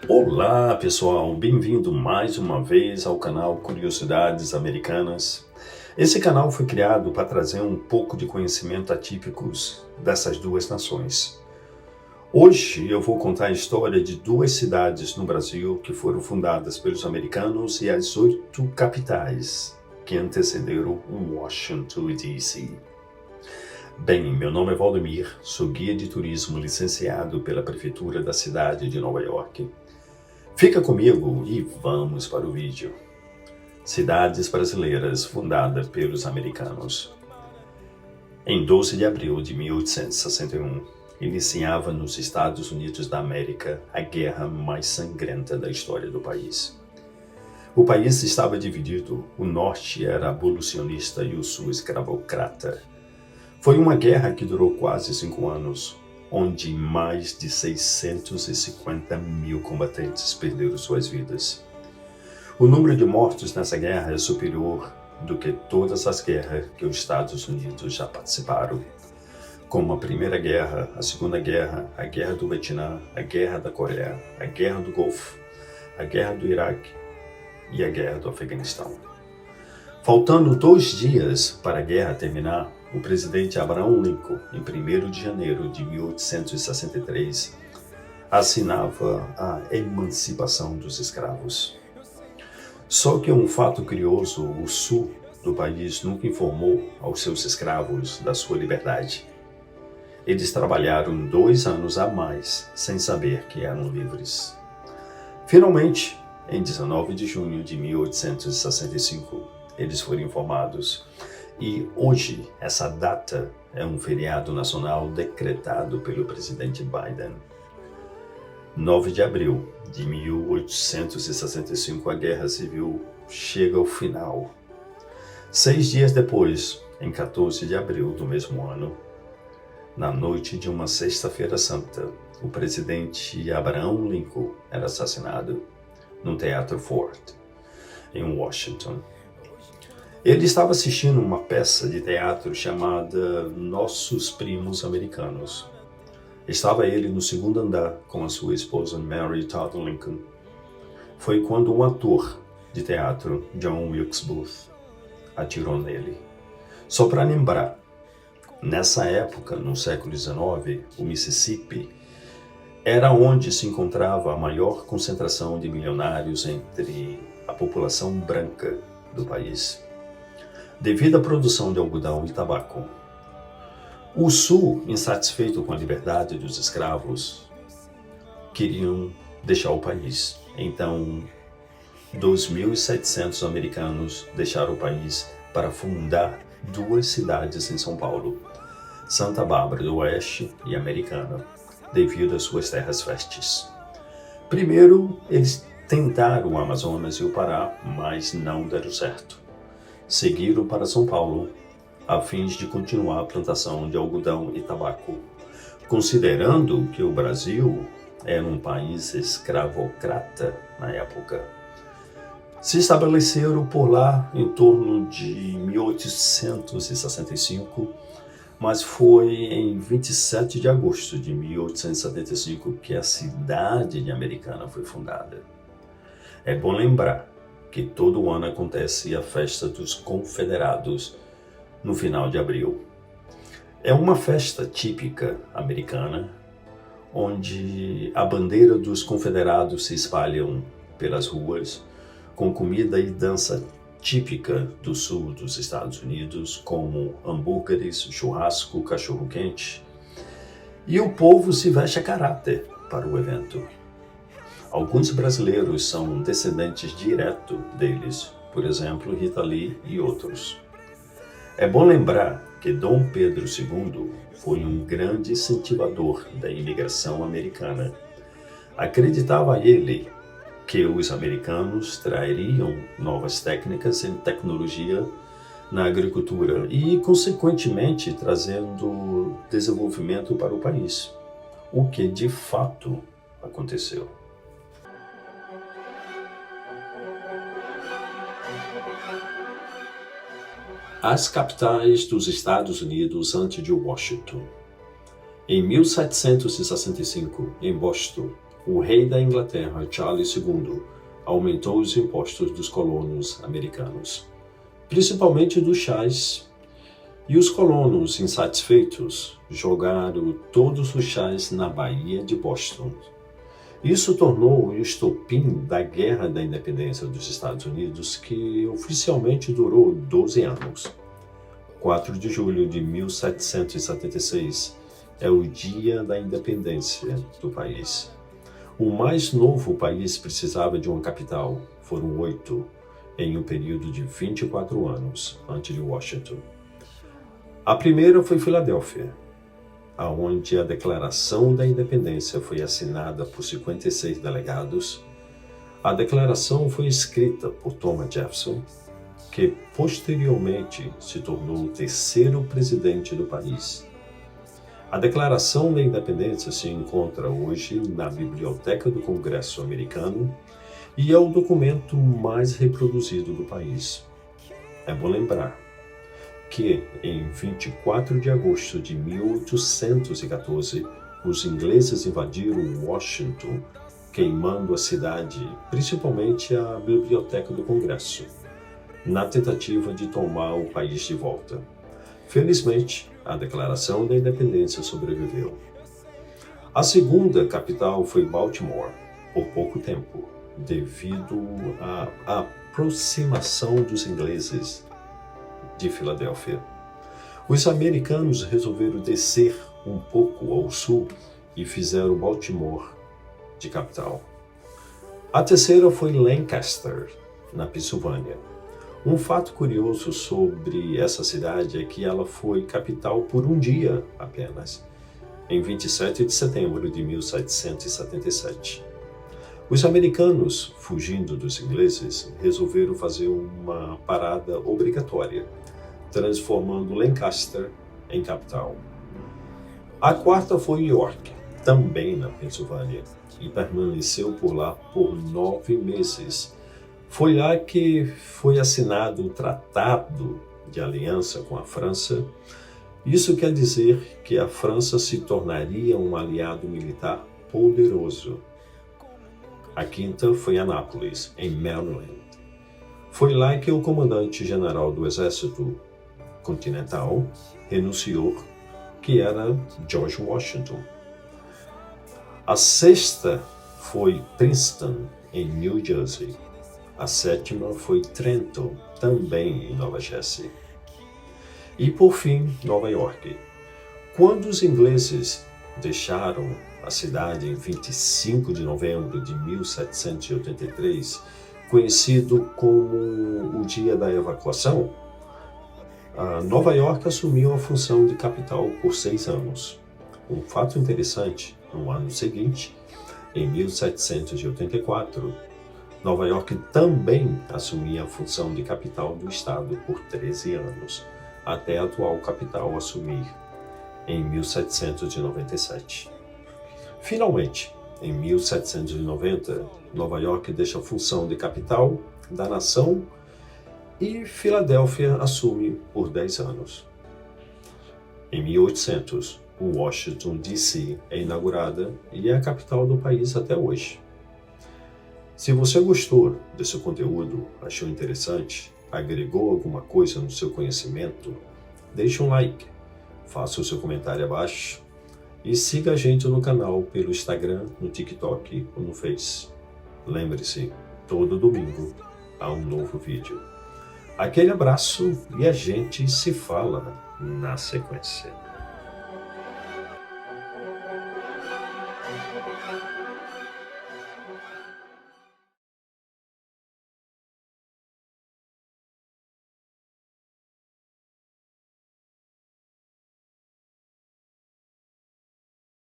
Olá pessoal, bem-vindo mais uma vez ao canal Curiosidades Americanas. Esse canal foi criado para trazer um pouco de conhecimento atípicos dessas duas nações. Hoje eu vou contar a história de duas cidades no Brasil que foram fundadas pelos americanos e as 8 capitais que antecederam Washington DC. Bem, meu nome é Valdemir, sou guia de turismo licenciado pela Prefeitura da cidade de Nova York. Fica comigo e vamos para o vídeo. Cidades brasileiras fundadas pelos americanos. Em 12 de abril de 1861, iniciava nos Estados Unidos da América a guerra mais sangrenta da história do país. O país estava dividido, o norte era abolicionista e o sul escravocrata. Foi uma guerra que durou quase 5 anos, onde mais de 650 mil combatentes perderam suas vidas. O número de mortos nessa guerra é superior do que todas as guerras que os Estados Unidos já participaram, como a Primeira Guerra, a Segunda Guerra, a Guerra do Vietnã, a Guerra da Coreia, a Guerra do Golfo, a Guerra do Iraque e a Guerra do Afeganistão. Faltando 2 dias para a guerra terminar, o presidente Abraham Lincoln, em 1º de janeiro de 1863, assinava a emancipação dos escravos. Só que um fato curioso, o sul do país nunca informou aos seus escravos da sua liberdade. Eles trabalharam 2 anos a mais, sem saber que eram livres. Finalmente, em 19 de junho de 1865, eles foram informados. E hoje, essa data é um feriado nacional decretado pelo presidente Biden. 9 de abril de 1865, a Guerra Civil chega ao final. 6 dias depois, em 14 de abril do mesmo ano, na noite de uma sexta-feira santa, o presidente Abraham Lincoln era assassinado no Teatro Ford, em Washington. Ele estava assistindo uma peça de teatro chamada Nossos Primos Americanos. Estava ele no 2º andar com a sua esposa Mary Todd Lincoln. Foi quando um ator de teatro, John Wilkes Booth, atirou nele. Só para lembrar, nessa época, no século XIX, o Mississippi era onde se encontrava a maior concentração de milionários entre a população branca do país, devido à produção de algodão e tabaco. O Sul, insatisfeito com a liberdade dos escravos, queriam deixar o país. Então, 2.700 americanos deixaram o país para fundar 2 cidades em São Paulo, Santa Bárbara do Oeste e Americana, devido às suas terras férteis. Primeiro, eles tentaram o Amazonas e o Pará, mas não deram certo. Seguiram para São Paulo, a fim de continuar a plantação de algodão e tabaco, considerando que o Brasil era um país escravocrata na época. Se estabeleceram por lá em torno de 1865, mas foi em 27 de agosto de 1875 que a cidade de Americana foi fundada. É bom lembrar que todo ano acontece a festa dos Confederados no final de abril. É uma festa típica americana, onde a bandeira dos Confederados se espalham pelas ruas, com comida e dança típica do sul dos Estados Unidos, como hambúrgueres, churrasco, cachorro-quente. E o povo se veste a caráter para o evento. Alguns brasileiros são descendentes direto deles, por exemplo, Rita Lee e outros. É bom lembrar que Dom Pedro II foi um grande incentivador da imigração americana. Acreditava ele que os americanos trariam novas técnicas e tecnologia na agricultura e, consequentemente, trazendo desenvolvimento para o país, o que de fato aconteceu. As capitais dos Estados Unidos antes de Washington. Em 1765, em Boston, o rei da Inglaterra, Charles II, aumentou os impostos dos colonos americanos, principalmente dos chás, e os colonos, insatisfeitos, jogaram todos os chás na Baía de Boston. Isso tornou o estopim da Guerra da Independência dos Estados Unidos, que oficialmente durou 12 anos. 4 de julho de 1776 é o dia da independência do país. O mais novo país precisava de uma capital, foram 8, em um período de 24 anos, antes de Washington. A primeira foi Filadélfia, onde a Declaração da Independência foi assinada por 56 delegados. A declaração foi escrita por Thomas Jefferson, que posteriormente se tornou o terceiro presidente do país. A Declaração da Independência se encontra hoje na Biblioteca do Congresso Americano e é o documento mais reproduzido do país. É bom lembrar que, em 24 de agosto de 1814, os ingleses invadiram Washington, queimando a cidade, principalmente a Biblioteca do Congresso, na tentativa de tomar o país de volta. Felizmente, a Declaração da Independência sobreviveu. A segunda capital foi Baltimore, por pouco tempo, devido à aproximação dos ingleses de Filadélfia. Os americanos resolveram descer um pouco ao sul e fizeram Baltimore de capital. A terceira foi Lancaster, na Pensilvânia. Um fato curioso sobre essa cidade é que ela foi capital por um dia apenas, em 27 de setembro de 1777. Os americanos, fugindo dos ingleses, resolveram fazer uma parada obrigatória, transformando Lancaster em capital. A quarta foi York, também na Pensilvânia, e permaneceu por lá por 9 meses. Foi lá que foi assinado o Tratado de Aliança com a França. Isso quer dizer que a França se tornaria um aliado militar poderoso. A quinta foi Anápolis, em Maryland. Foi lá que o comandante-general do Exército Continental renunciou, que era George Washington. A sexta foi Princeton, em New Jersey. A sétima foi Trenton, também em Nova Jersey. E, por fim, Nova York. Quando os ingleses deixaram a cidade em 25 de novembro de 1783, conhecido como o Dia da Evacuação, Nova York assumiu a função de capital por 6 anos. Um fato interessante, no ano seguinte, em 1784, Nova York também assumia a função de capital do estado por 13 anos, até a atual capital assumir em 1797. Finalmente, em 1790, Nova York deixa a função de capital da nação e Filadélfia assume por 10 anos. Em 1800, o Washington, D.C. é inaugurada e é a capital do país até hoje. Se você gostou desse conteúdo, achou interessante, agregou alguma coisa no seu conhecimento, deixe um like, faça o seu comentário abaixo e siga a gente no canal pelo Instagram, no TikTok ou no Face. Lembre-se, todo domingo há um novo vídeo. Aquele abraço e a gente se fala na sequência.